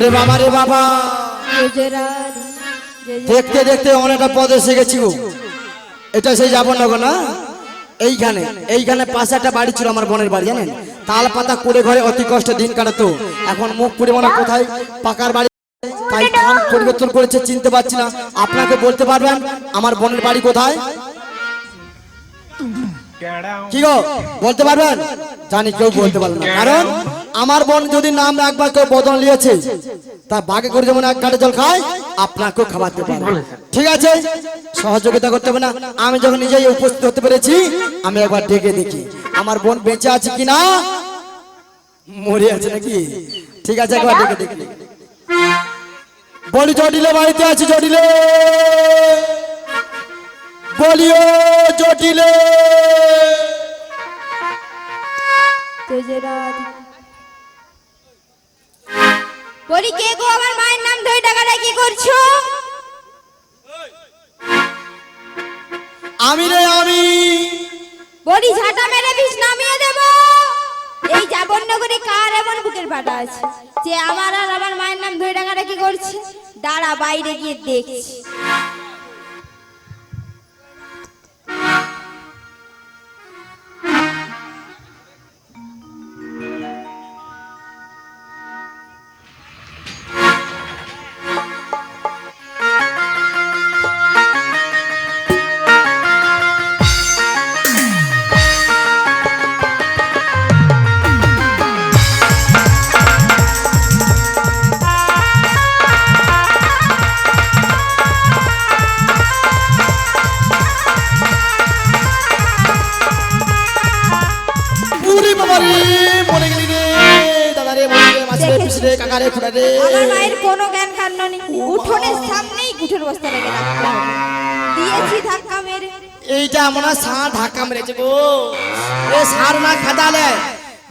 রে বাবা রে বাবা, দেখতে দেখতে অনেকটা পথ এসে গেছি গো। এটা সেই যাবো না গো না, এইখানে এইখানে পাশে একটা বাড়ি ছিল আমার বোনের বাড়ি, জানেন? তাল পাতা করে ঘরে অতি কষ্টে দিন কাটাতো। এখন মুখ পুড়ে মনে কোথায় পাকার বাড়ি, তাই স্থান পরিবর্তন করেছে, চিনতে পারছি না। আপনাকে বলতে পারবেন আমার বোনের বাড়ি কোথায়? কি গো বলতে পারবেন? জানি কেউ বলতে পারবে না, কারণ আমার বোন যদি নাম একবার কেউ বদল নিয়েছে, তা বাগে করে যেমন এক ঘাটে জল খায়, আপনাকেও খাওয়াতে পারবে। ঠিক আছে, সহযোগিতা করতে হবে না। আমি যখন নিজেই উপস্থিত হতে পেরেছি, আমি একবার ডেকে দেখি আমার বোন বেঁচে আছে কিনা, মরে আছে নাকি। ঠিক আছে, একবার ডেকে দেখি। বলি জটিলে বাড়িতে আছে? জটিলে বলিও, জটিলে বলি কে গো? আমার মায়ের নাম ধরে ডাকাডাকি করছো? আমি রে আমি। বলি ঝাঁটা মেরে বিষ নামিয়ে দেব। এই জাবরনগরে কার এমন বুকের ফাটা আছে যে আমার আর আমার মায়ের নাম ধরে ডাকাডাকি করছে? দাঁড়া, বাইরে গিয়ে দেখছি। আমার মায়ের কোনো জ্ঞান কান্না নেই, উঠোনের সামনেই কুঠের বস্তা রেখে দিয়েছি ধাক্কা মেরে। এইটা মনে হয় সার ধাক্কা মেরেছে গো। এ সার না খাদালে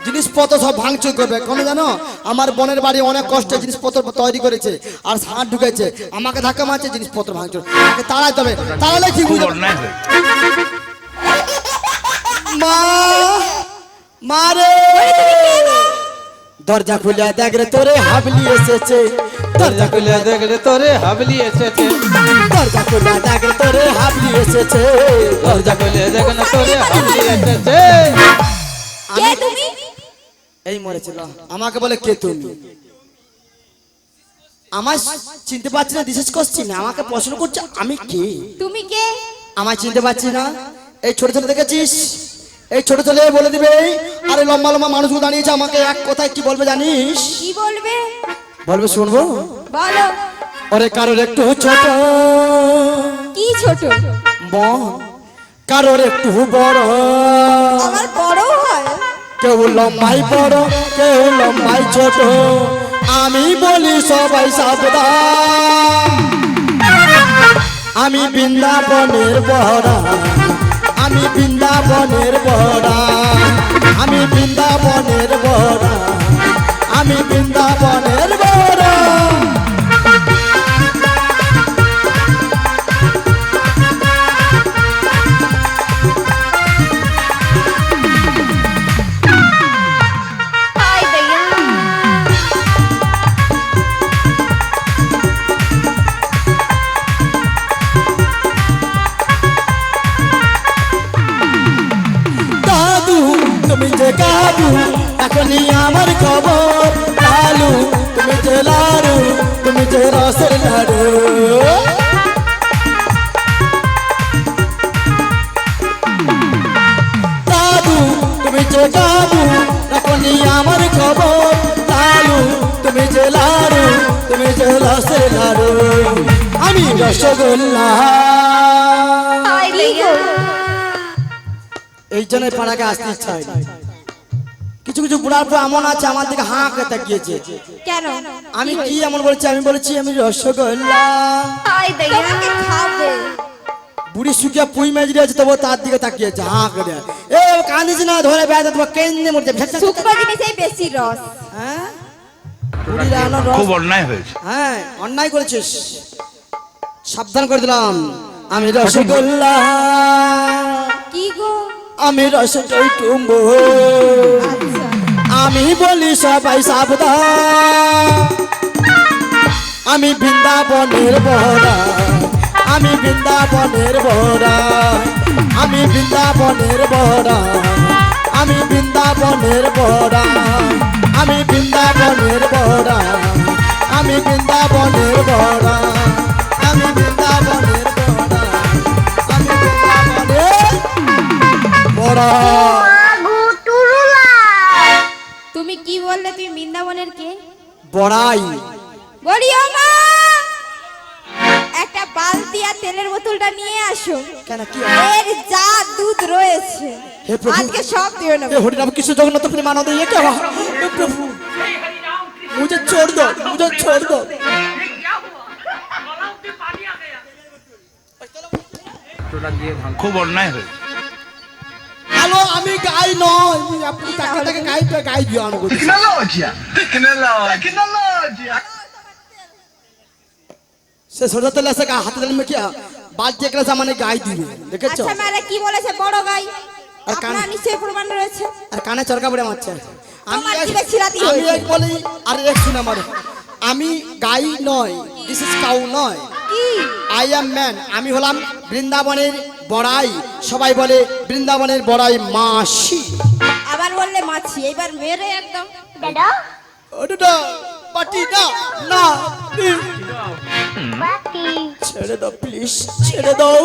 জিনিসপত্র সব ভাঙচুর করবে। কোনো জানো, আমার বোনের বাড়ি অনেক কষ্টে জিনিসপত্র তৈরি করেছে, আর সার ঢুকেছে, আমাকে ধাক্কা মারছে, জিনিসপত্র ভাঙচুর। আমাকে তাড়াইতে হবে, তাড়ালে কি বুঝবে? মা মারে, দরজা খুলে দেখ রে তোরে হাবলি এসেছে, দরজা খুলে দেখ রে তোরে হাবলি এসেছে, দরজা খুলে দেখ রে তোরে হাবলি এসেছে, দরজা খুলে দেখ না তোরে হাবলি এসেছে। কে তুমি? এই মরেছিল, আমাকে বলে কে তুমি? আমায় চিনতে পারছি না, বিশেষ করছি না, আমাকে প্রশ্ন করছে আমি কে? তুমি কে? আমায় চিনতে পারছি না? এই ছোট ছোট দেখেছিস, এই ছোট ছেলে বলে দিবে। আরে লম্বা লম্বা মানুষগুলো দাঁড়িয়েছে, আমাকে এক কথায় কি বলবে জানিস? কি বলবে? বলবে শুনবো? বলো। ওরে কারোর একটু ছোট, কি ছোট? বল কারোর একটু বড়, আমার বড় হয়। কেউ লম্বাই বড়, কেউ লম্বাই ছোট, আমি বলি সবাই সাবধান। আমি বৃন্দাবনের বড়া, আমি বৃন্দাবনের বড়া, আমি বৃন্দাবনের বড়া, আমি বৃন্দাবনের বড়া। তুমি যে কাবু এখনই আমার খবর, লালু তুমি যে লাড়ু, তুমি যে রসের লাড়ু। দাদু তুমি যে কাবু এখনই আমার খবর, লালু তুমি যে লাড়ু, তুমি যে রসের লাড়ু, আমি রসগোল্লা। এই জন্য পাড়াকে আসতে ইচ্ছা হয়। কিছু কিছু বুড়ার পর এমন আছে আমার দিকে হাঁ করে তাকিয়েছে। কেন? আমি কি এমন বলেছি? আমি বলেছি আমি রসগোল্লা। তোমাকে খাবে। বুড়ি শুকিয়ে পুই মেজরি আছে, তবু তার দিকে তাকিয়েছে হাঁ করে। এ কাঁদিস না, ধরে বেড়াতে তোমার কেন্দ্রে মরতে। শুকনো জিনিসেই বেশি রস। হ্যাঁ, বুড়িরা এমন রস। খুব অন্যায় হয়েছে। হ্যাঁ, অন্যায় করেছিস, সাবধান করে দিলাম। আমি রসগোল্লা। কি গো? আমি রসটাই টুম্বো, আমি বলি সবাই সাবধান। আমি বৃন্দাবনের বড়া, আমি বৃন্দাবনের বড়া, আমি বৃন্দাবনের বড়া, আমি বৃন্দাবনের বড়া, আমি বৃন্দাবনের বড়া, আমি বৃন্দাবনের বড়া, আমি বৃন্দাবনের বড়া, আমি বৃন্দাবনের বড়া। তুমি কি বললে? তুমি বৃন্দাবনের কে? বড়াই। বলি ও মা, একটা বালতি আর তেলের বোতলটা নিয়ে আসো। কেন কি এর যা দুধ রয়েছে হে প্রভু, আজকে সব দিয়ে নেব। हे हरिनाम कृष्ण जगन्नाथ प्रेमानंद ये क्या हुआ? हे प्रभु मुझे छोड़ दो, मुझे छोड़ दो। খুব অন্যায় হয়েছে। हेलो আমি গাই নয়, আপনি টাকা টাকা গাইটা গাই দিও আমাকে। Tecnologia, tecnologia. সে ছোট তেলে সে হাতে তেল মেখে বালতি একলা জামানে গাই দিবে, দেখেছো? আচ্ছা মেলা কি বলেছে? বড় গাই। আর কান- আপনার নিশ্চয়ই প্রমাণ রয়েছে। আর কানে চরকা পড়ে মারছে। আমি তোমার দিকে ছিলাতি আমি হয়েছে। এক বলি আর এক শুনে মারে। আমি গাই নয়, দিস ইজ কাউ নয়, কি? I am man. আমি হলাম বৃন্দাবনের বড়াই। সবাই বলে বৃন্দাবনের বড়াই মাসি। আবার বললে মাছি। এইবার মেরে একদম। ওটা পাটি না না, ছেড়ে দাও প্লিজ, ছেড়ে দাও।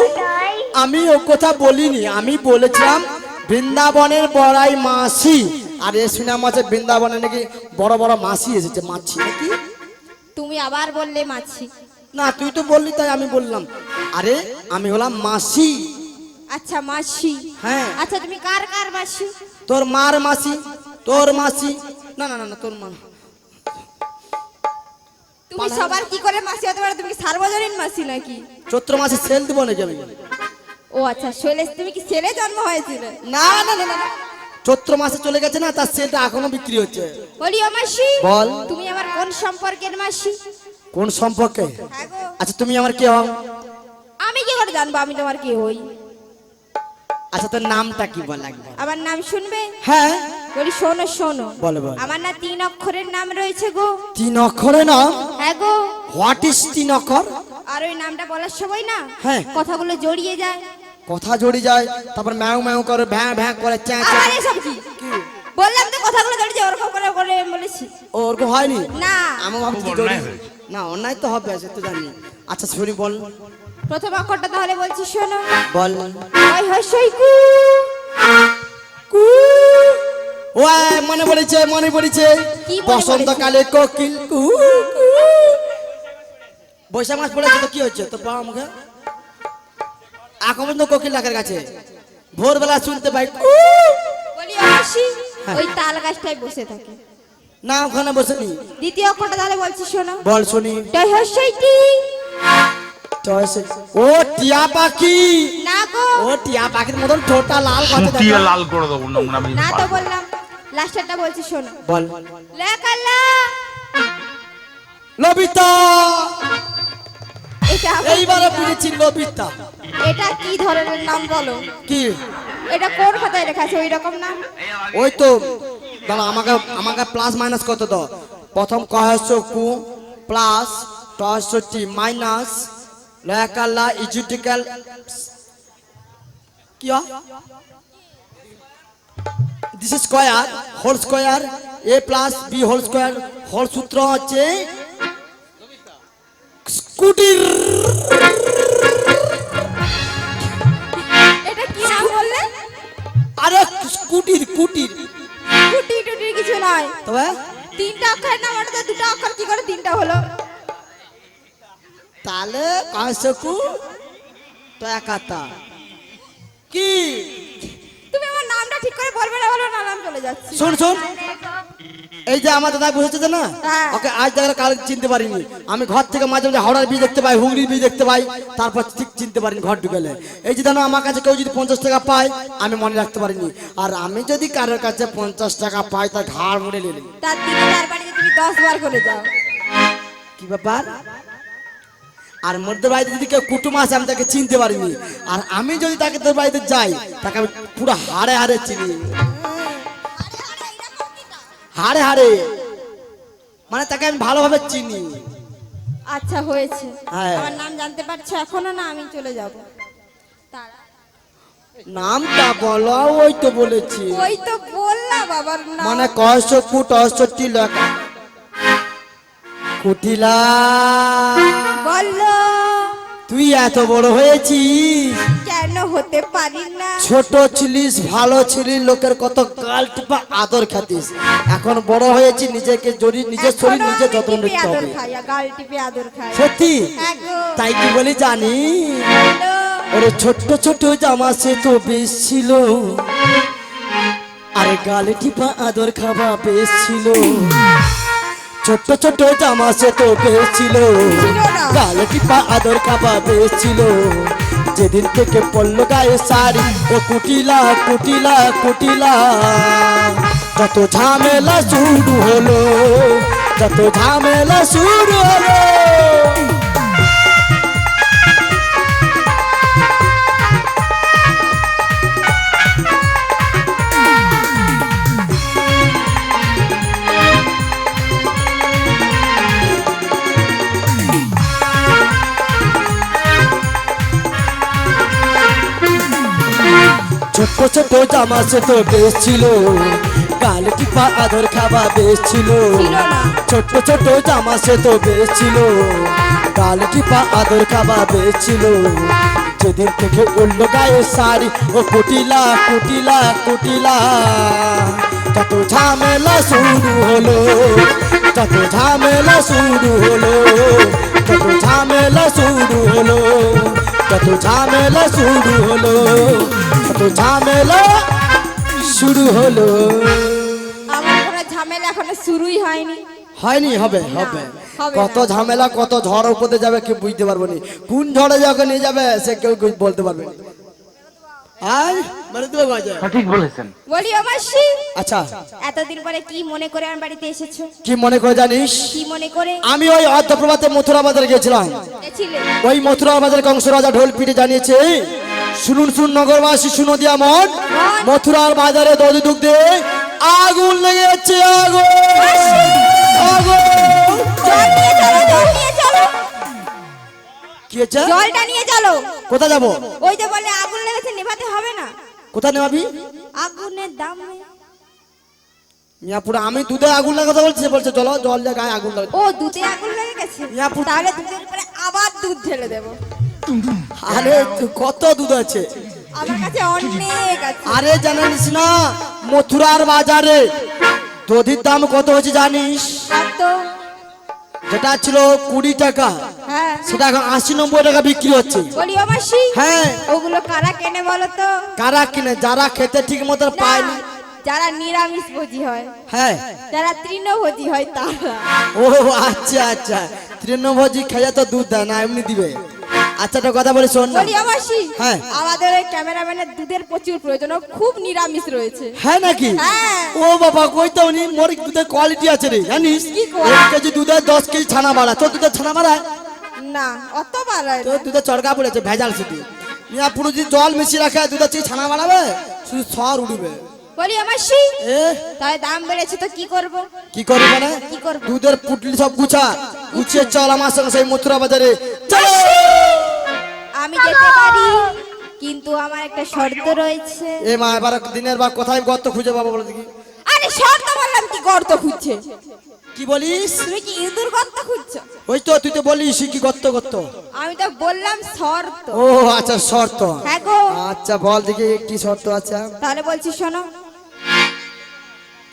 আমি ও কথা বলিনি, আমি বলেছিলাম বৃন্দাবনের বড়াই মাসি। আর এ শুনে আমার বৃন্দাবনে নাকি বড় বড় মাসি এসেছে, মাছি নাকি? তুমি আবার বললে মাছি। না তুই তো বললি তাই আমি বললাম। আরে আমি হলাম মাসি। আচ্ছা মাসি। হ্যাঁ। আচ্ছা তুমি কার কার মাসি? তোর মার মাসি, তোর মাসি। না না না না, তোর মা না। তুমি সবার কি করে মাসি হতে পারো? তুমি কি সার্বজনীন মাসি নাকি? চৈত্র মাসে সেল দিব নাকি আমি? ও আচ্ছা, ছেলে। তুমি কি ছেলে জন্ম হয়েছিল? না না না না না। চৈত্র মাসে চলে গেছে না, তার সেলটা এখনো বিক্রি হচ্ছে। বলি ও মাসি, বল। তুমি আমার কোন সম্পর্কের মাসি? কোন সম্পর্কে? হ্যাঁ গো। আচ্ছা তুমি আমার কে হও? আমি কি করে জানবো আমি তোমার কি হই? আচ্ছা তোর নামটা কি বল লাগবে? আমার নাম শুনবে? হ্যাঁ বলি শোনো শোনো। বলো বল। আমার না 3 অক্ষরের নাম রয়েছে গো। 3 অক্ষরে নাম? হ্যাঁ গো। হোয়াট ইজ 3 অক্ষর? আর ওই নামটা বলার সময় না হ্যাঁ। কথাগুলো জড়িয়ে যায়। কথা জড়ি যায়, তারপর ম্যাও ম্যাও করে, ভ্যাঁ ভ্যাঁ করে, চ্যাঁ আবার চ্যাঁ। এসব কি? বললাম তো কথাগুলো জড়িয়ে যায়, ওরকম করে করে আমি বলেছি। ওরকম হয়নি? না। আমি ভাবছি খুব জড়ি। অন্যায় হয়েছে। না অন্যায় তো হবে, সে তো জানি। আচ্ছা শুনি বল। প্রথম অক্ষরটা তাহলে বলছি শোনো। বল। ওই হসই কু। কু। ও মনে পড়েছে, মনে পড়েছে। কি মনে বসন্তকালে কোকিল কু কু। বৈশাখ মাস পড়েছে তো কি হচ্ছে তোর বাবা মুখে? এখন পর্যন্ত কোকিল ডাকের কাছে ভোরবেলা শুনতে পাই কু। বলি ও হসি হ্যাঁ। ওই তাল গাছটায় বসে থাকে। না ওখানে বসেনি। দ্বিতীয় অক্ষরটা তাহলে বলছি শোনো। বল শুনি। ওই হসই টি। ও টিয়া পাখি। না গো। ও টিয়া পাখির মতন ঠোঁটা লাল কথা সুটিয়ে লাল করে দেবো নোংরা আমি না তো বললাম। লাস্টেরটা বলছি শোনো। বল। লেখালা। লবিতা। এটা আবার এইবারে কি বুঝেছি লবিতা। এটা কি ধরনের নাম বলো? কি? এটা কোন খাতায় লেখা আছে ওই রকম নাম? ওই তো দাঁড়া, আমাকে আমাকে প্লাস মাইনাস কত দাও? প্রথম কহস্য কু প্লাস টহস্য টি মাইনাস লেখালা ইজুটিক্যাল কি হয়? This is square whole square A plus B whole square. Whole সূত্র হচ্ছে স্কুটির। এটা কি নাম বললে? আরে স্কুটির কুটির। কুটি টুটি কিছু নয়। তবে 3টা অক্ষরের নাম, ওটা তো 2টা অক্ষর, কি করে 3টা হলো? তাহলে কহস্য কু তো একাতা কি? তুমি আমার নামটা ঠিক করে বলবে না, বলো না নাম চলে যাচ্ছে। শোন শোন, এই যে আমার দাদা বসেছে না, হ্যাঁ। ওকে আজ দেখলে কাল চিনতে পারিনি। আমি ঘর থেকে মাঝে মাঝে হাওড়ার বীজ দেখতে পাই, হুগলির বীজ দেখতে পাই, তারপর ঠিক চিনতে পারিনি ঘর ঢুকেলে। এই যে জানো আমার কাছে কেউ যদি 50 টাকা পায় আমি মনে রাখতে পারিনি, আর আমি যদি কারোর কাছে 50 টাকা পাই তার ঘাড় মুড়ে নিলি। তার দিকে তার বাড়িতে তুমি 10 বার করে যাও। কি ব্যাপার? আর মধ্যে বাড়িতে যদি কেউ কুটুম আসে আমি তাকে চিনতে পারিনি, আর আমি যদি তাকে তোর বাড়িতে যাই তাকে আমি পুরো হাড়ে হাড়ে চিনি। হাড়ে হাড়ে মানে তাকে আমি ভালোভাবে চিনি। আচ্ছা হয়েছে, হ্যাঁ। আমার নাম জানতে পারছো এখনো না? আমি চলে যাব। তারা নামটা বলো, ওই তো বলেছি। ওই তো বললাম বাবার নাম। মানে কষ্ট কুট অষ্টটি লেখা কুটিলা। বললো তুই এত বড় হয়েছিস, কেন হতে পারি না? ছোট ছিলিস, ভালো ছিলিস, লোকের কত গাল টিপা আদর খাতিস। এখন বড় হয়েছি, নিজেকে জড়ি, নিজের শরীর এখনো নিজে আমি যত্ন টিপে নিতে আদর হবে। খাই, গাল টিপে আদর খাই। সত্যি? হ্যাঁ গো। তাই কি বলি জানি, বললো, ওরে ছোট্ট ছোট জামা সে তো বেশ ছিল, আরে গালে টিপা আদর খাওয়া বেশ ছিল। ছোট্ট ছোট জামা সে তো বেশ ছিল, গালে টিপা আদর খাওয়া বেশ ছিল। যেদিন থেকে পড়লো গায়ে শাড়ি, ও কুটিলা কুটিলা কুটিলা। যত ঝামেলা শুরু হলো, যত ঝামেলা শুরু হলো। ছোট ছোট জামা সে তো বেশ ছিল, গাল টিপা আদর খাওয়া বেশ ছিল। ছোট ছোট জামা সে তো বেশ ছিল, গাল টিপা আদর খাওয়া বেশ ছিল। যেদিন থেকে উঠলো গায়ে শাড়ি, ও কুটিলা কুটিলা কুটিলা। যত ঝামেলা শুরু হলো, যত ঝামেলা শুরু হলো, যত ঝামেলা শুরু হলো, যত ঝামেলা শুরু হলো, যত ঝামেলা শুরু হলো। আমার কোনো ঝামেলা এখনো শুরুই হয়নি। হয়নি? হবে হবে। হবে কত না। ঝামেলা, কত ঝড় উপরে যাবে কেউ বুঝতে পারবো না। কোন ঝড়ে যখন নিয়ে যাবে সে কেউ বলতে পারবে না। আয় মানে তো বাজে। সঠিক বলেছেন। বলি ও মাসি, আচ্ছা, এতদিন পরে কি মনে করে আমার বাড়িতে এসেছো? কি মনে করে জানিস? কি মনে করে আমি ওই অর্ধপ্রভাতে মথুরা বাজারে গেছিলাম। গেছিলে? ওই মথুরা বাজারে কংস রাজা ঢোল পিটে জানিয়েছে, শুনুন শুন নগরবাসী, শুনো দিয়া মন, মথুরার বাজারে দধি দুগ্ধে আগুন লেগে যাচ্ছে। আগুন আগুন। জল নিয়ে চলো, জল নিয়ে চলো, কি হচ্ছে? জলটা নিয়ে চলো। কোথায় যাবো? ওই যে বলে আগুন লেগেছে, নেভাতে হবে না? কোথায় নেওয়াবি? আগুনের দাম নেই। মিয়াপুরে আমি দুধে আগুন লাগাতে বলছি, সে বলছে চলো জল দিয়ে গায়ে আগুন লাগাতে। ও দুধে আগুন লেগে গেছে, মিয়াপুর- তাহলে দুধের উপরে আবার দুধ ঢেলে দেবো। আরে কত দুধ আছে? আমার কাছে অনেক আছে। আরে জানিস না মথুরার বাজারে দধির দাম কত হয়েছে জানিস? কত? যেটা ছিল 20 টাকা, হ্যাঁ সেটা এখন 80-90 টাকা বিক্রি হচ্ছে। বলি ও মাসি, হ্যাঁ। ওগুলো কারা কেনে বলো তো? কারা কিনে? যারা খেতে ঠিক মতো পায় না। যারা নিরামিষ ভোজি হয়, হ্যাঁ। যারা তৃণভোজি হয় তারা। ও আচ্ছা আচ্ছা, তৃণভোজি খেয়ে তো দুধ দেয় না, এমনি দিবে। আচ্ছা একটা কথা বলি শোন না। বলি ও মাসি, হ্যাঁ। আমাদের ওই ক্যামেরাম্যানের দুধের প্রচুর প্রয়োজন, ও খুব নিরামিষ রয়েছে। হ্যাঁ নাকি? হ্যাঁ। ও বাবা কইতে উনি মোর দুধের কোয়ালিটি আছে রে জানিস? কি quality? 1 কেজি দুধে 10 কেজি ছানা বাড়া। তোর দুধের ছানা বাড়ায়? না অত বাড়ায় না। তোর দুধে চড়কা পড়েছে ভেজাল শুধু। মিয়া পুরো যদি জল মিশিয়ে রাখে দুধের চেয়ে ছানা বাড়াবে, শুধু সর উঠবে। বলি ও মাসি, এ তাই দাম বেড়েছে তো কি করব? কি করবি মানে? কি করবো? দুধের পুটলি সব গুছিয়ে চল আমার সঙ্গে সেই মথুরা বাজারে চল। আমি যেতে পারি, কিন্তু আমার একটা শর্ত রয়েছে। এ মা এবার দিনের বা কোথায় গর্ত খুঁজে পাবো বলে দেখি। আরে শর্ত বললাম, কি গর্ত খুঁজছে? কি বলিস? তুমি কি ইঁদুর গর্ত খুঁজছো? ওই তো তুই তো বলিস কি গর্ত গর্ত। আমি তো বললাম শর্ত। ও আচ্ছা শর্ত। হ্যাঁ গো। আচ্ছা বল দেখি কি শর্ত আছে। তাহলে বলছি শোনো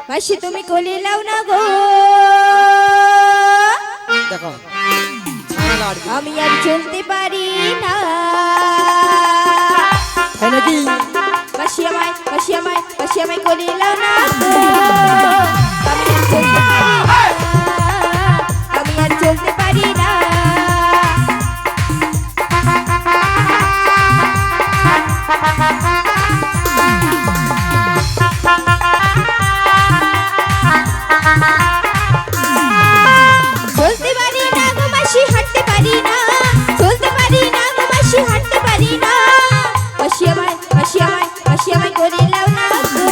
মাসি, তুমি কলি লাও না গো, দেখো ছানা আর কি। আমি আর চলতে পারি না। তাই নাকি? মাসি আমায়, মাসি আমায়, মাসি আমায় কলি লাও না গো, আমি আর চলতে পারি না, আমি আর চলতে পারি না। চলতে পারি না গো মাসি, হাঁটতে পারি না, চলতে পারি না গো মাসি, হাঁটতে পারি না। মাসি আমায়, মাসি আমায়, মাসি আমায় করে লাও না গো,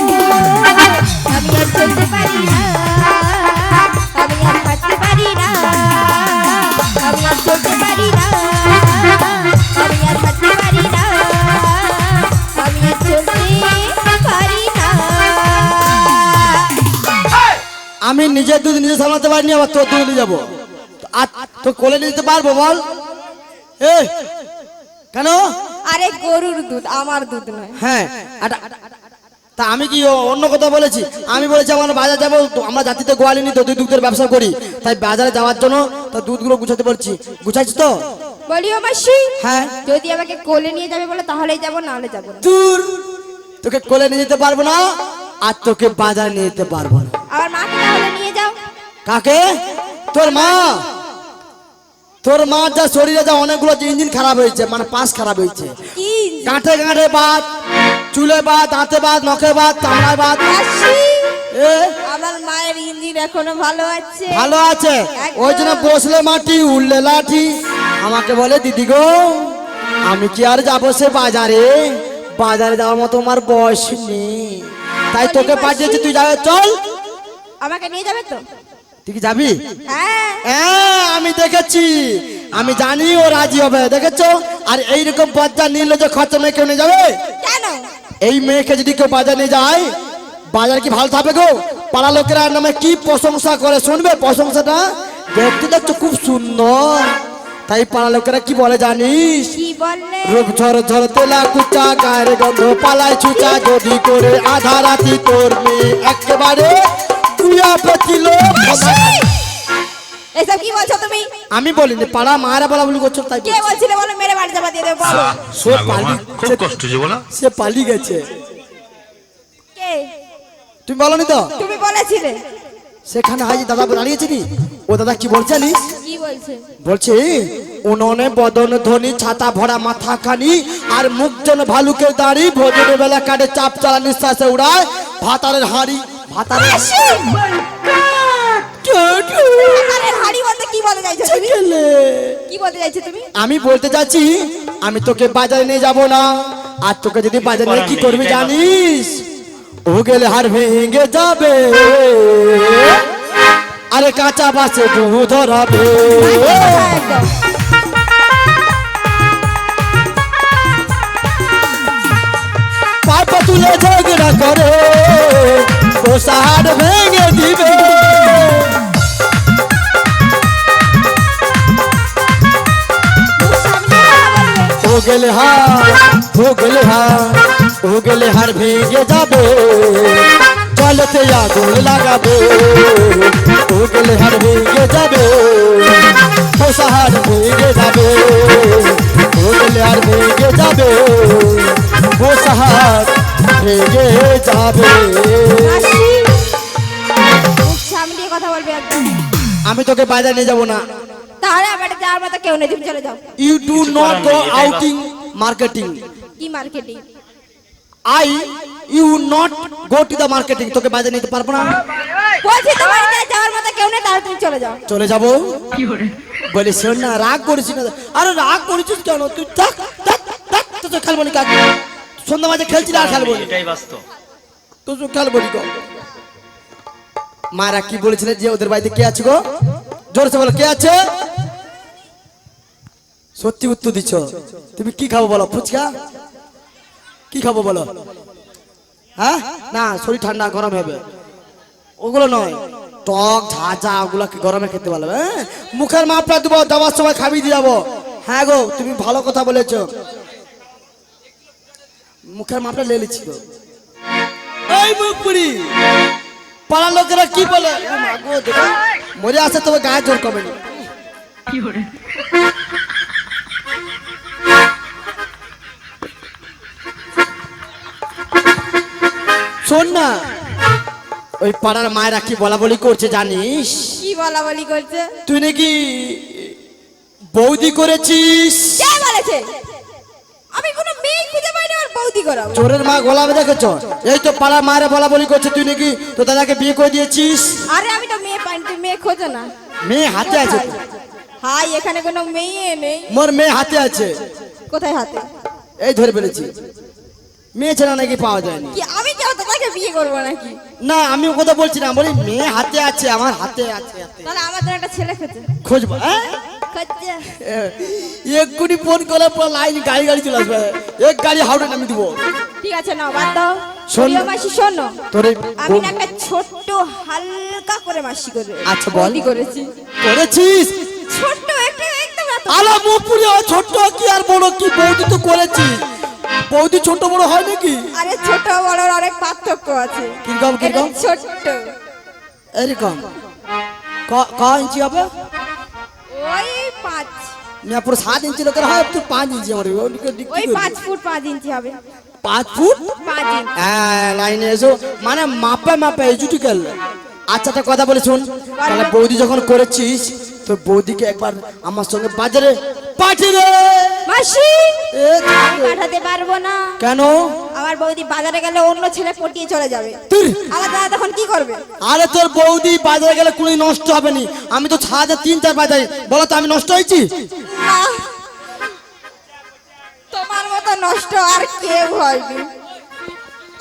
আমি আর চলতে পারি না, আমি আর হাঁটতে পারি না, আমি আর চলতে পারি না, আমি আর হাঁটতে পারি না, আমি আর চলতে পারি না। আমি নিজের দুধ নিজে সামলাতে পারিনি, আবার তোর দুধ নিয়ে যাবো। আর তো কোলে নিতে পারবো বল? এ কেন? আরে গরুর দুধ, আমার দুধ নয়। হ্যাঁ তা আমি কি অন্য কথা বলেছি? আমি বলেছি আমার বাজার যাবো, আমরা জাতিতে গোয়ালি নি তো দুই দুধের ব্যবসা করি, তাই বাজারে যাওয়ার জন্য তো দুধগুলো গুছাতে বলছি। গুছাইছি তো? বলি ও মাসি, হ্যাঁ। যদি আমাকে কোলে নিয়ে যাবে বলে তাহলেই যাবো, না হলে যাবো না। দূর, তোকে কোলে নিয়ে যেতে পারবো না, আর তোকে বাজারে নিয়ে যেতে পারবো না। আমার মাকে তাহলে নিয়ে যাও। কাকে? তোর মা? তোর মা যা শরীরে যা অনেকগুলো ইঞ্জিন খারাপ হয়েছে, মানে পাশ খারাপ হয়েছে। কি গাঁঠে গাঁঠে বাত, চুলে বাত, দাঁতে বাত, নখে বাত, চামড়ায় বাত। মাসি, এ আমার মায়ের ইঞ্জিন এখনো ভালো আছে। ভালো আছে, একদম। ওই জন্য বসলে মাটি উঠলে লাঠি। আমাকে বলে দিদি গো, আমি কি আর যাবো সে বাজারে? বাজারে যাওয়ার মতো আমার বয়স নেই, তাই তোকে পাঠিয়েছি, তুই যাবে, চল। আমাকে নিয়ে যাবে তো? তুই কি যাবি? হ্যাঁ। হ্যাঁ আমি দেখেছি, আমি জানি ও রাজি হবে, দেখেছো? আর এইরকম বাচ্চা নিলে যে খরচা মেয়ে কেউ নিয়ে যাবে? কেন? এই মেয়েকে যদি কেউ বাজার নিয়ে যায়, বাজার কি ভালো থাকবে গো? পাড়া লোকেরা নামে কি প্রশংসা করে, শুনবে প্রশংসাটা? দেখতে দেখছো খুব সুন্দর, তাই পাড়া লোকেরা কি বলে জানিস? কি বললে? রূপ ঝর ঝর তেলা কুচা, গায়ের গন্ধ পালায় ছুচা, যদি করে আধা রাতি তোর মেয়ে একেবারে গুয়া পেছিল। এসব কি বলছো তুমি? আমি বলিনি, পাড়া মায়েরা বলা বলি করছো, তাই কে বলছিলে বলো? মেরে বাড়ি চাপা দিয়ে দেবো, বলো। সে পালিয়ে খুব কষ্ট যে বলো। সে পালিয়ে গেছে। কে? তুমি বলনি তো? তুমি বলেছিলে। সেখানে হাজি দাদা দাঁড়িয়েছে নি, ও দাদা কি বলছে জানিস? কি বলছে? বলছে উনোনে বদন ধ্বনি, ছাতা ভরা মাথা খানি, আর মুখ যেন ভালুকের দাড়ি, ভোজনের বেলা কাটে চাপ চালা নিঃশ্বাসে উড়ায়, ভাতারের হাড়ি ভাতারের আরে হাড়ি বলতে কি বলতে চাইছো তুমি? কি বলতে চাইছো তুমি? আমি বলতে চাচ্ছি, আমি তোকে বাজারে নিয়ে যাব না, আর তোকে যদি বাজারে নিয়ে কি করবি জানিস? ও গেলে হাড় ভেঙে যাবে, আরে কাঁচা বাসে বহু ধরাবে। একদম। পাপা তুলে ঝগড়া করে, ও হাড় ভেঙে দিবে। ও গেলে হাড়, ও গেলে হাড়, ও গেলে হাড় ভেঙে যাবে, জলেতে আগুন লাগাবে। ও গেলে হাড় ভেঙে যাবে, ও হাড় ভেঙে যাবে, ও গেলে হাড় ভেঙে যাবে, ও হাড় ভেঙে যাবে। মুখ সামলিয়ে কথা বলবে একদম। আমি তোকে বাজারে নিয়ে যাবো না। তাহলে আমার যাওয়ার মতো কেউ নেই, তুমি চলে যাও। You do not go outing marketing. কি marketing? You not go to the marketing. তোকে বাজারে নিতে পারবো না। বলছি তোমার যাওয়ার মতো কেউ নেই, তাহলে তুমি চলে যাও। চলে যাবো বলে, শোন না, রাগ করিস না। আরে রাগ করেছিস কেন? তুই থাক থাক থাক, তো খেলবো নি কাজ, সন্ধ্যা মাঝে খেলছি আর খেলবো নি, এটাই বাস্তব। তো খেলবো নি। মারা কি বলেছিলেন যে ওদের বাড়িতে কে আছে গো? জোরসে বলো, কে আছে? সত্যি উত্তর দিচ্ছ। তুমি কি খাবো বলো? ফুচকা? কি খাবো বলো? হ্যাঁ না, শরীর ঠান্ডা গরম হবে, ওগুলো নয়। টক ঝাঁঝা ওগুলো গরমে খেতে পারবে। হ্যাঁ, মুখের মাপটা দেবো, দেওয়ার সময় খাবি দিয়ে যাবো। হ্যাঁ গো, তুমি ভালো কথা বলেছো, মুখের মাপটা লেলেছি গো। এই মুখ পুরি পাড়ার লোকেরা কি বলে? মরে আসে তবে গায়ে জোর কমে না। শোন না, ওই পাড়ার মায়েরা কি বলা বলি করছে জানিস? কি বলা বলি করছে? তুই নাকি বৌদি করেছিস। কে বলেছে? আমি কোনো মেয়ে খুঁজে পাইনি আর বৌদি করাবো। চোরের মা গোলামে দেখেছো? এই তো পাড়ার মায়েরা বলা বলি করছে তুই নাকি তো দাদাকে বিয়ে করে দিয়েছিস। আরে আমি তো মেয়ে পাইনি, তুই মেয়ে খোঁজো না। মেয়ে হাতে আছে তো। হাই, এখানে কোনো মেয়ে নেই। মোর মেয়ে হাতে আছে। কোথায় হাতে? এই ধরে ফেলেছি। মেয়ে ছেলে নাকি পাওয়া যায়নি। কি আমি কেউ তোকে বিয়ে করবো নাকি? না, আমি ও কথা বলছি না, বলি মেয়ে হাতে আছে, আমার হাতে আছে। তাহলে আমার জন্য একটা ছেলে খোঁজে। খুঁজবো। হ্যাঁ, হচ্ছে এক্ষুনি ফোন করে পুরো লাইন গাড়ি গাড়ি চলে আসবে, এক গাড়ি হাওড়ে নামিয়ে দিব। ঠিক আছে না বাদ দাও। শোন। প্রিয় মাসি শোনো, তোরে আমি না একটা ছোট্ট হালকা করে মাসি করে আচ্ছা, বল। বৌদি করেছি, করেছিস? ছোট্ট একটা একদম এত আলা মুপুরি ছোট কি আর বড় কি, বৌদি তো করেছিস। বৌদি ছোট বড় হয় নাকি? আরে ছোট বড়র অনেক পার্থক্য আছে। কিরকম এটা কিরকম? ছোট্ট এরকম ক ইঞ্চি হবে? ওই 5, না পুরো 7 ইঞ্চি লোকের হয়, তুই 5 ইঞ্চি আমার ওই 5 ফুট 5 ইঞ্চি হবে। 5 ফুট? 5 ইঞ্চি। হ্যাঁ লাইনে এসো, মানে মাপে মাপে এজুটিক্যাল। আচ্ছা একটা কথা বলে শোন, তাহলে বৌদি যখন করেছিস তো বৌদিকে একবার আমার সঙ্গে বাজারে পাঠিয়ে দে। মাসি এ, আমি পাঠাতে পারবো না। কেন? আমার বৌদি বাজারে গেলে অন্য ছেলে পটিয়ে চলে যাবে, তুই আমার দাদা তখন কি করবে? আরে তোর বৌদি বাজারে গেলে কোনো নষ্ট হবে নি, আমি তো ছাদে 3-4 বাজাই, বলো তো আমি নষ্ট হয়েছি? না, তোমার মতো নষ্ট আর কেউ হয়নি।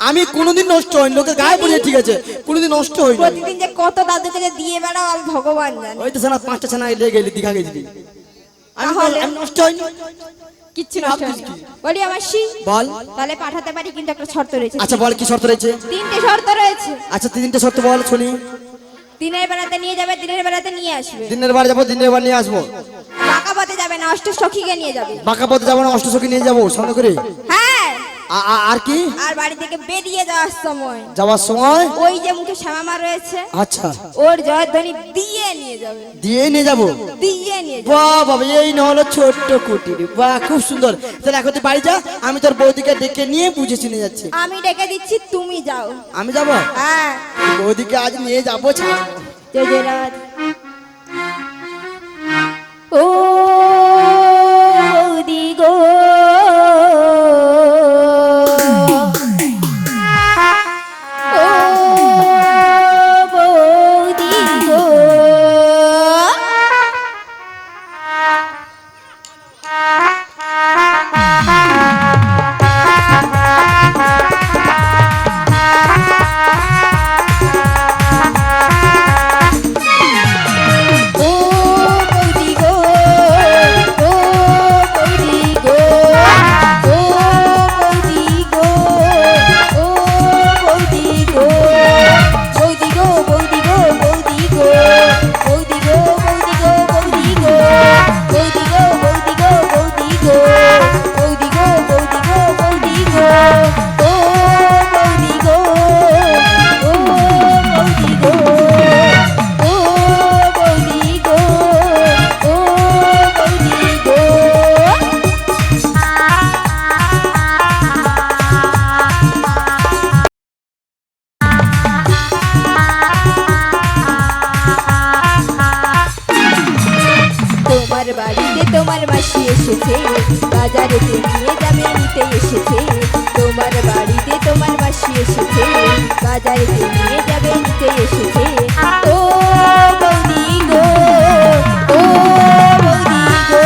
আমি কোনোদিন নষ্ট হইনি, লোকে গায়ে পড়ে ঠিক আছে, কোনোদিন নষ্ট হইনি। প্রতিদিন যে কত দাদুকে যে দিয়ে বেড়াও আর ভগবান জানে। ওই তো সানা 5টা ছানা লেগে গেলি, দীঘা গেছিলি। তাহলে? আমি নষ্ট হইনি। কিচ্ছু নষ্ট ভাবছিস হয়নি। কি? বলি আমার শি বল। তাহলে পাঠাতে পারি, কিন্তু একটা শর্ত রয়েছে। আচ্ছা বল কি শর্ত রয়েছে? 3টে শর্ত রয়েছে। আচ্ছা 3টে শর্ত বল শুনি। দিনের বেলাতে নিয়ে যাবে, দিনের বেলাতে নিয়ে আসবে। দিনের বার যাবো, দিনের বার নিয়ে আসবো। বাঁকা পথে যাবে না, অষ্ট সখীকে নিয়ে যাবে। বাঁকা পথে যাবো না, অষ্টসখী নিয়ে যাবো সঙ্গে করে। হ্যাঁ, আর কি? আর বাড়ি থেকে বেরিয়ে যাওয়ার সময় যাওয়ার সময়? ওই যে মুখে শ্যামামা রয়েছে, আচ্ছা ওর জয়ধ্বনি দিয়ে নিয়ে যাবে, দিয়ে নিয়ে যাবো। দিয়ে নিয়ে যাবে। বাহ বাবা, এই না হলো ছোট্ট কুটির, বাহ খুব সুন্দর। তাহলে এখন তুই বাড়ি যা, আমি তোর বৌদিকে ডেকে নিয়ে বুঝে চিনে যাচ্ছি। আমি ডেকে দিচ্ছি, তুমি যাও। আমি যাবো? হ্যাঁ, বৌদিকে আজ নিয়ে যাবো, ছাড়বো। জয় জয় রাধে। ও বৌদি গো, ও বৌদি গো, ও বৌদি গো, ও বৌদি গো, ও বৌদি গো, ও বৌদি গো, বৌদি গো, বৌদি গো, বৌদি গো, বৌদি গো, বৌদি গো, বৌদি গো, বৌদি গো, বৌদি গো, বৌদি গো, বৌদি গো, বৌদি গো, বৌদি গো, ও বৌদি গো, ও বৌদি গো, ও বৌদি গো, ও বৌদি গো। তোমার বাড়িতে তোমার মাসি এসেছে, বাজারে নিয়ে যাবে নিতে এসেছে। তোমার বাড়িতে তোমার মাসি এসেছে, বাজারে নিয়ে যাবে নিতে এসেছে। ও বৌদি গো, ও বৌদি গো,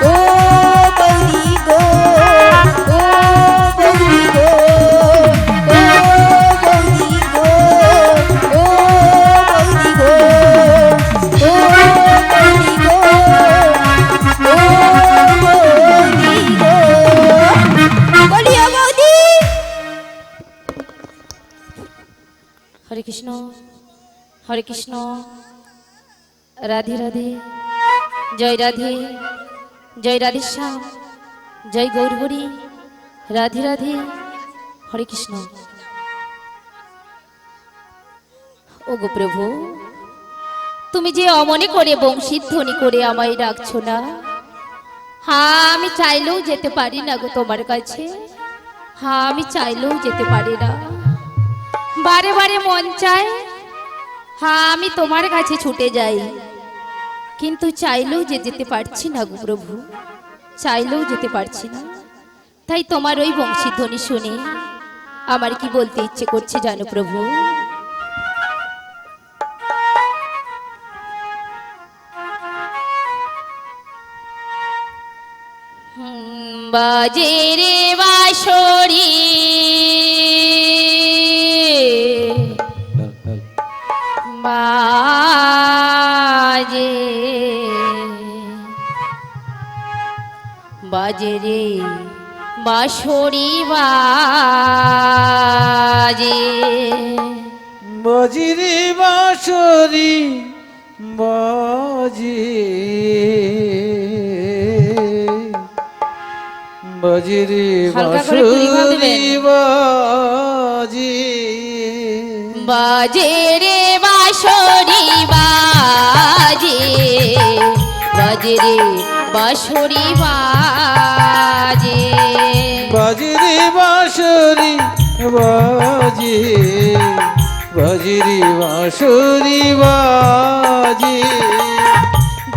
ও বৌদি গো, ও বৌদি গো, ও বৌদি গো, ও বৌদি গো, ও বৌদি গো, ও বৌদি গো। বলিও বৌদি। হরে কৃষ্ণ, হরে কৃষ্ণ, রাধে রাধে, জয় রাধে, জয় রাধে শ্যাম, জয় গৌর হরি, রাধে রাধে, হরে কৃষ্ণ। ওগো প্রভু, তুমি যে অমনে করে বংশীর ধ্বনি করে আমায় ডাকছো না, হ্যাঁ আমি চাইলেও যেতে পারি না গো তোমার কাছে। হ্যাঁ আমি চাইলেও যেতে পারি না, বারে বারে মন চায় হ্যাঁ আমি তোমার কাছে ছুটে যাই, কিন্তু চাইলেও যে যেতে পারছি না গো প্রভু, চাইলেও যেতে পারছি না। তাই তোমার ওই বংশীর ধ্বনি শুনে আমার কি বলতে ইচ্ছে করছে জানো প্রভু? বাজে রে বাঁশরি বাজে, বাজে রে বাঁশরি বাজে বাজিরে বাঁশরি বাজে বাজিরে হালকা করে কুলি ভাব বাঁশরি দেবেন। বাজে বাজে রে বাঁশরি বাজে বাজে রে বাঁশরি বাজে বাজিরে বাঁশরি বাজে বাজিরে বাঁশরি বাজে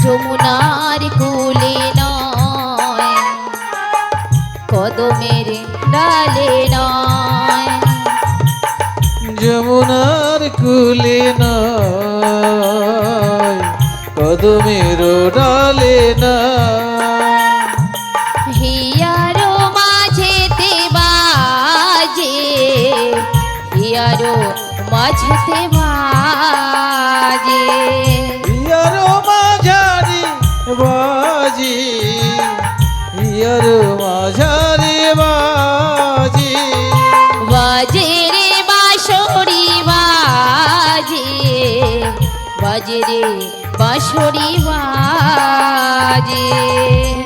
যমুনার কুলে নয় কদমের ডালে নয় যমুনার কুলে নয় কদমের ডালে না হিয়ারো মাঝেতে বাজে হিয়ারো মাঝেতে বাজে ইয়ার মাঝারি বাজি ইয়ার মাঝারি বাজি বাজে রে বাঁশরি বাজে বাজে রে বাঁশরি বাজে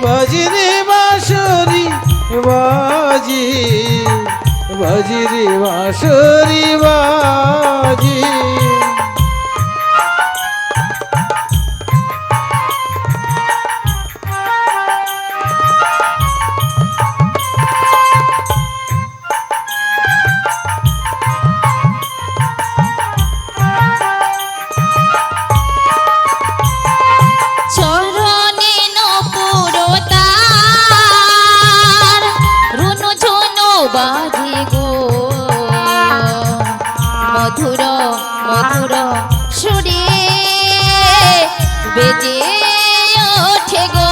বাজিরে বাঁশরি বাজি বাজিরে বাঁশরি বাজি চরণে নপুরতার রুনু ঝুনু বাজে গো মধুর মধুর সুরে বেজে ওঠে গো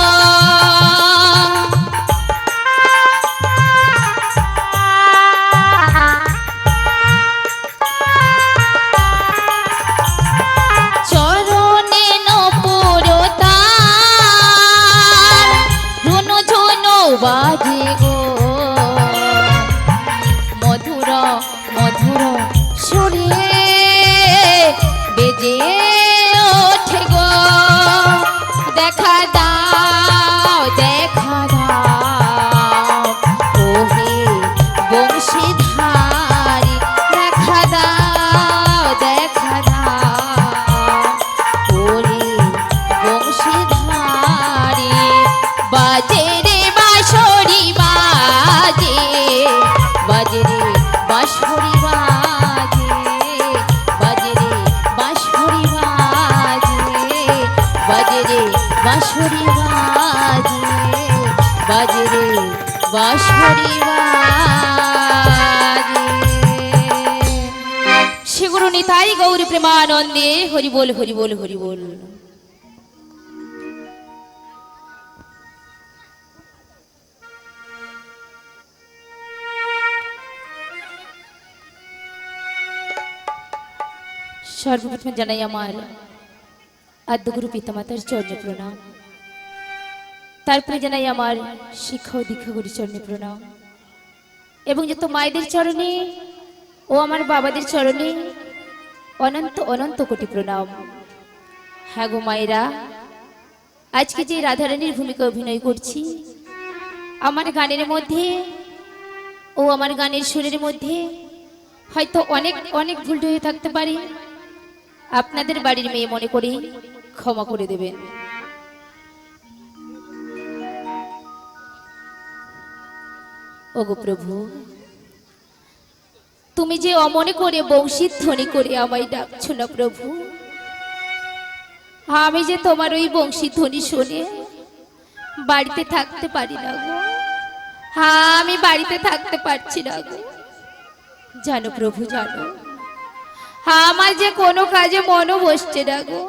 চরণে নপুরতার রুনু ঝুনু বাজে গো মধুর মধুর সুরে বেজে ওঠে গো দেখা দাও দেখা দাও ওহে বংশীধারী দেখা দাও দেখা দাও ওরে বংশীধারী বাজে রে বাঁশরি বাজে বাজে রে বাঁশরি বাজে বাজে রে বাঁশরি বাজে বাজে রে বাঁশরি বাজে বাজে রে বাঁশরি বাজে শ্রী গুরু নিতাই গৌরী প্রেমানন্দে হরি বল হরি বল হরি বল। সর্বপ্রথমে জানাই আমার আদ্যগুরু পিতামাতার চরণ প্রণাম, তারপরে জানাই আমার শিক্ষা ও দীক্ষাগুরু চরণে প্রণাম এবং যত মায়েদের চরণে ও আমার বাবাদের চরণে অনন্ত অনন্ত কোটি প্রণাম। হ্যাঁ গো মায়েরা, আজকে যে রাধারানীর ভূমিকা অভিনয় করছি, আমার গানের মধ্যে ও আমার গানের সুরের মধ্যে হয়তো অনেক অনেক ভুল হয়ে থাকতে পারে, আপনাদের বাড়ির মেয়ে মনে করে ক্ষমা করে দেবেন। ওগো প্রভু, তুমি যে অমনে করে বংশী ধ্বনি করে আমায় ডাকছো না প্রভু, আমি যে তোমার ওই বংশী ধ্বনি শুনে বাড়িতে থাকতে পারি না গো, আমি বাড়িতে থাকতে পারছি না গো। জানো প্রভু জানো, আমার যে কোনো কাজে মনও বসছে না গো,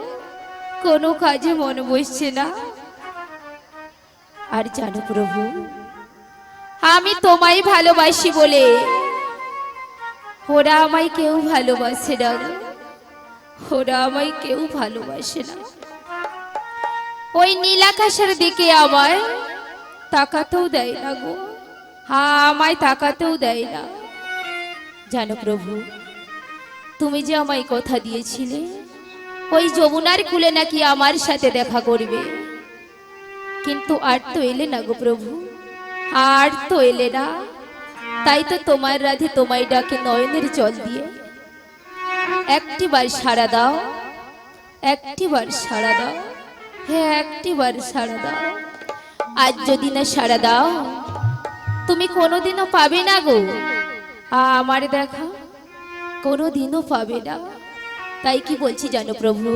কোনো কাজে মন বসছে না। আর জানো প্রভু, আমি তোমায় ভালোবাসি বলে ওরা আমায় কেউ ভালোবাসে না গো, ওরা আমায় কেউ ভালোবাসে না। ওই নীল আকাশের দিকে আমায় তাকাতেও দেয় না গো, আমায় তাকাতেও দেয় না। জানো প্রভু, তুমি যে আমায় কথা দিয়েছিলে ওই যমুনার কূলে নাকি আমার সাথে দেখা করবে, কিন্তু আর তো এলে না গো প্রভু, আর তো এলে না। তাই তো তোমার রাধে তোমায় ডাকে নয়নের জল দিয়ে। একটিবার সাড়া দাও, একটিবার সাড়া দাও, হ্যাঁ একটিবার সাড়া দাও। আজ যদি না সাড়া দাও, তুমি কোনোদিনও পাবে না গো আমার দেখা, কোনোদিনও পাবে না। তাই কি বলছি জানো প্রভু,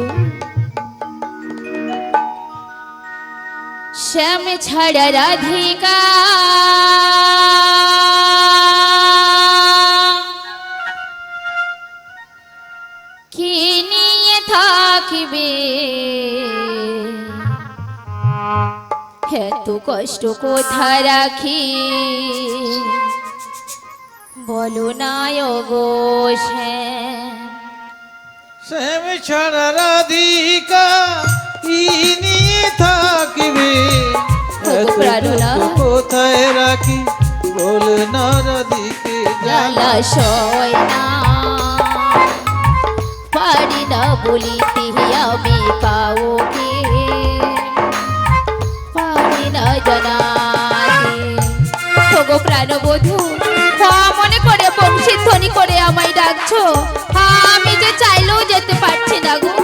শ্যাম ছাড়া রাধিকা কি নিয়ে থাকিবে, এত কষ্ট কোথা রাখি বলো না গো শ্যাম। শ্যাম ছাড়া রাধিকা কি নিয়ে থাকিবে, ওগো প্রাণনাথ, কোথায় রাখি বল না রাধিকে জ্বালা সয় না পারি না বলিতে আমি কাউকে, পারি না জানাতে। ওগো প্রাণবধূ, মনে করে বংশী ধ্বনি করে আমায় ডাকছো, আমি যে চাইলেও যেতে পারছি না গো,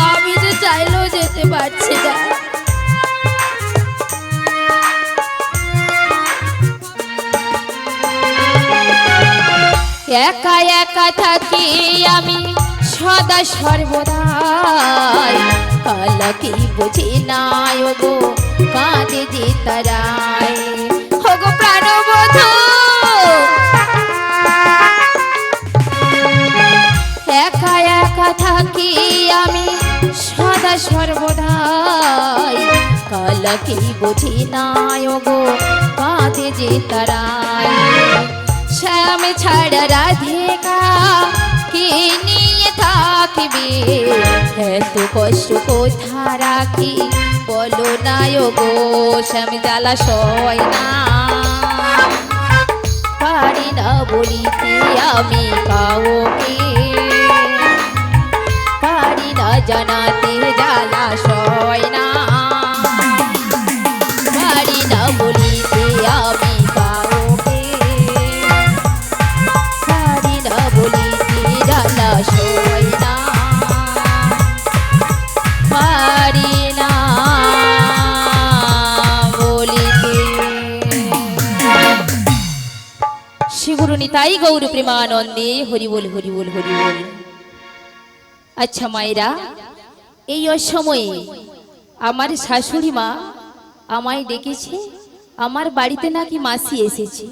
আমি যে চাইলেও যেতে পারছি না। একা একা থাকি আমি সদা সর্বদাই, কালা কি বুঝি নাই ওগো কাঁদে যে তারাই। ওগো প্রাণবধূ, একা একা থাকি আমি সদা সর্বদাই, কালা কি বুঝি নাই ওগো কাঁদে যে তারাই। শ্যাম ছাড়া রাধিকা কি নিয়ে থাকিবে, এত কষ্ট কোথা রাখি বলো না গো শ্যাম। জ্বালা সয় না পারি না বলিতে আমি কাউকে, পারি না জানাতে জ্বালা সয় না, পারি না বলিতে আমি কাউকে, পারি না বলিতে জ্বালা সয় না, পারি না বলিতে। শ্রীগুরু নিতাই গৌর প্রেমানন্দে হরি বল হরি বল হরি বল। আচ্ছা মায়েরা, এই অসময়ে আমার শাশুড়ি মা আমায় ডেকেছে, আমার বাড়িতে নাকি মাসি এসেছে,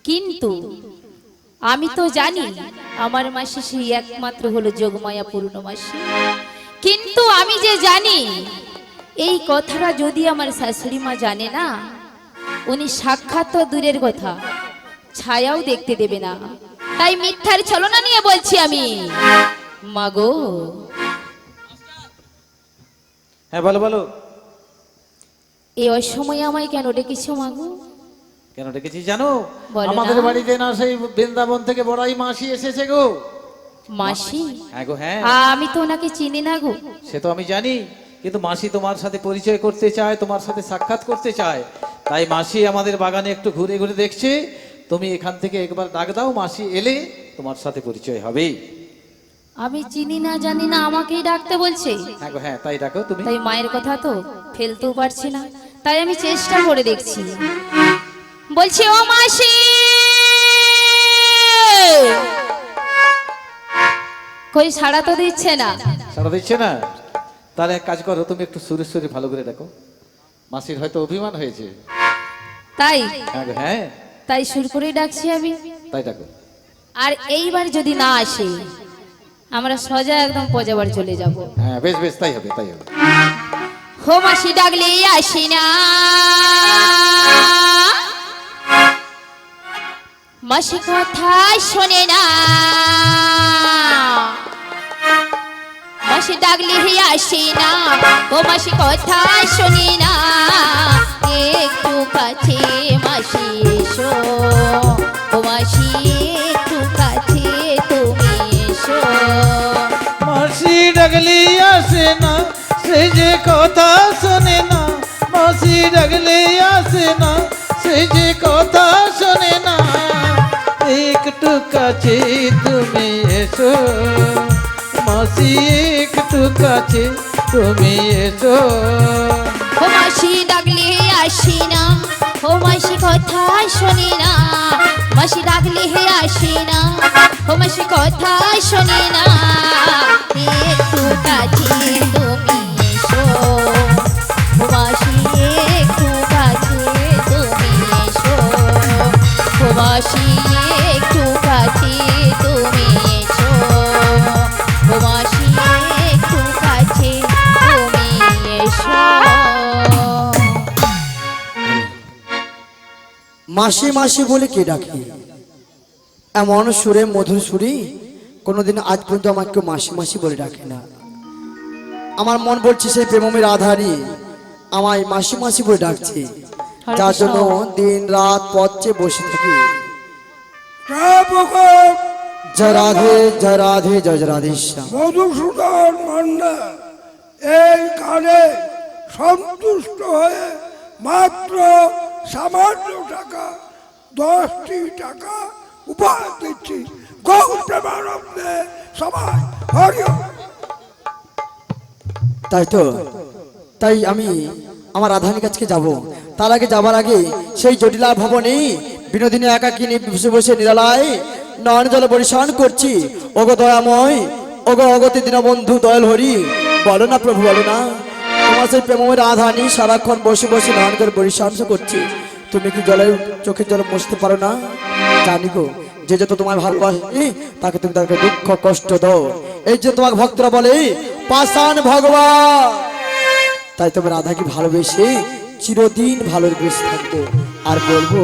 কিন্তু আমি তো জানি আমার মাসি সেই একমাত্র হলো যোগমায়া পূর্ণমাসী, কিন্তু আমি যে জানি এই কথাটা যদি আমার শাশুড়ি মা জানে না, উনি সাক্ষাৎ তো দূরের কথা ছায়াও দেখতে দেবে না। তাই মিথ্যার ছলনা নিয়ে বলছি আমি, মাগো। হ্যাঁ বলো বলো, এই অসময়ে আমায় কেন ডেকেছো মাগো? কেন ডেকেছি জানো? বলো না। আমাদের বাড়িতে না সেই বৃন্দাবন থেকে বড়াই মাসি এসেছে গো। মাসি? হ্যাঁ গো হ্যাঁ। আমি তো ওনাকে চিনি না গো। সে তো আমি জানি, কিন্তু মাসি তোমার সাথে পরিচয় করতে চায়, তোমার সাথে সাক্ষাৎ করতে চায়। তাই মাসি আমাদের বাগানে একটু ঘুরে ঘুরে দেখছে, তুমি এখান থেকে একবার ডাক দাও, মাসি এলে তোমার সাথে পরিচয় হবে। আমি চিনি না জানি না আমাকেই ডাকতে বলছে। হ্যাঁ গো হ্যাঁ, তাই ডাকো তুমি। তাই মায়ের কথা তো ফেলতেও পারছি না, তাই আমি চেষ্টা করে দেখছি। বলছি ও মাসি, কই সাড়া তো দিচ্ছে না। সাড়া দিচ্ছে না? তাহলে এক কাজ করো, তুমি একটু সুরে সুরে ভালো করে দেখো, মাসির হয়তো অভিমান হয়েছে। তাই? হ্যাঁ গো হ্যাঁ, তাই সুর করেই ডাকছি আমি। তাই ডাকো। আর এইবার যদি না আসে, আমরা সোজা একদম পজাবার চলে যাব। হ্যাঁ বেশ বেশ, তাই হবে তাই হবে। হো মাসি ডাকলে আসি না, মাসি কথা শোনে না, মাসি ডাকলে আসি না, ও মাসি কথা শুনি না, একটু কথা শোনে না, মাসি ডাকলে আসে না, সে যে কথা শোনে না। একটু কাছে তুমি এসো মাসি, একটু কাছে তুমি এসো। ও মাসি ডাকলে আসি না, ও মাসি কথা শোনে না, মাসি ডাকলে আসি না, ও মাসি কথা শোনে না। একটু কাছে তুমি এসো, ও মাসি একটু কাছে তুমি এসো, ও মাসি একটু কাছে তুমি এসো, ও মাসি একটু কাছে তুমি এসো। মাসি মাসি বলে কে ডাকে? এমন সুরে, মধুর সুরে কোনোদিন আজ পর্যন্ত আমাকে কেউ মাসি মাসি বলে ডাকে না। আমার মন বলছে সেই প্রেমমী রাধারী আমায় মাসি মাসি বলে ডাকছে, যার জন্য দিন রাত পথ চেয়ে বসে থাকি। জয় রাধে, জয় রাধে, জয় জয় রাধেশ্যাম। মধুসূদন মান্না এই গানে সন্তুষ্ট হয়ে মাত্র সামান্য টাকা 10টি টাকা উপহার দিচ্ছি। গৌর প্রেমানন্দে সবাই হরি বল। তাই তো, তাই আমি আমার রাধারানীর কাছে যাব। তার আগে যাবার আগে সেই জটিলা ভবনে বিনোদিনী একাকিনী বসে বসে নিরালায় নয়ন জলে পরিশান করছি। ওগো দয়াময়, ওগো অগতি দীনবন্ধু দয়াল হরি, বলো না প্রভু, বলো না তোমার সেই প্রেমময় রাধারানী সারাক্ষণ বসে বসে নয়ন জলে পরিশান করছি। তুমি কি জলের চোখের জলে মুছতে পারো না? জানি গো, যে যত তোমার ভালোবাসে তাকে তুমি তাকে দুঃখ কষ্ট দাও। এই যে তোমার ভক্তরা বলে পাষাণ ভগবান, তাই তুমি রাধাকে ভালোবেসে চিরদিন ভালোবেসে থাকবো। আর বলবো